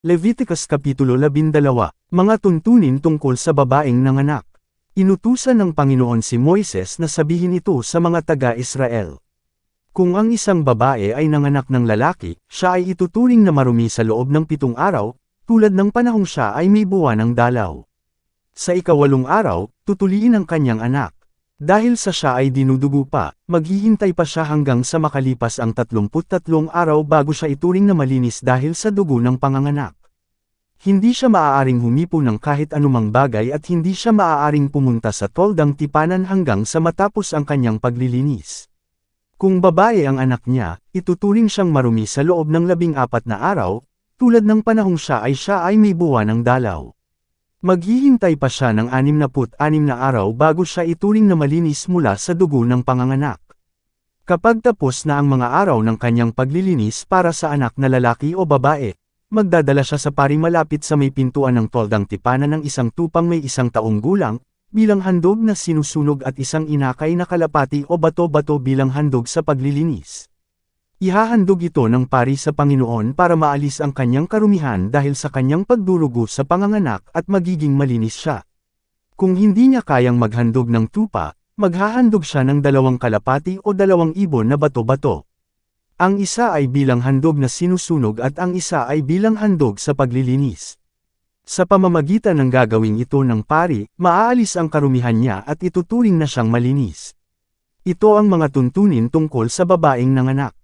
Leviticus Kapitulo 12, Mga tuntunin tungkol sa babaeng nanganak. Inutusan ng Panginoon si Moises na sabihin ito sa mga taga-Israel. Kung ang isang babae ay nanganak ng lalaki, siya ay ituturing na marumi sa loob ng 7 araw, tulad ng panahong siya ay may buwan ng dalaw. Sa ika-8 araw, tutuliin ang kanyang anak. Dahil sa siya ay dinudugo pa, maghihintay pa siya hanggang sa makalipas ang 33 araw bago siya ituring na malinis dahil sa dugo ng panganganak. Hindi siya maaaring humipo ng kahit anumang bagay at hindi siya maaaring pumunta sa toldang tipanan hanggang sa matapos ang kanyang paglilinis. Kung babae ang anak niya, ituturing siyang marumi sa loob ng 14 na araw, tulad ng panahong siya ay may buwan ng dalaw. Maghihintay pa siya ng 66 na araw bago siya ituring na malinis mula sa dugo ng panganganak. Kapag tapos na ang mga araw ng kanyang paglilinis para sa anak na lalaki o babae, magdadala siya sa pari malapit sa may pintuan ng toldang tipanan ng isang tupang may 1 taong gulang, bilang handog na sinusunog at isang inakay na kalapati o bato-bato bilang handog sa paglilinis. Ihahandog ito ng pari sa Panginoon para maalis ang kanyang karumihan dahil sa kanyang pagdurugo sa panganganak at magiging malinis siya. Kung hindi niya kayang maghandog ng tupa, maghahandog siya ng 2 kalapati o 2 ibon na bato-bato. Ang isa ay bilang handog na sinusunog at ang isa ay bilang handog sa paglilinis. Sa pamamagitan ng gagawing ito ng pari, maaalis ang karumihan niya at ituturing na siyang malinis. Ito ang mga tuntunin tungkol sa babaeng nanganak.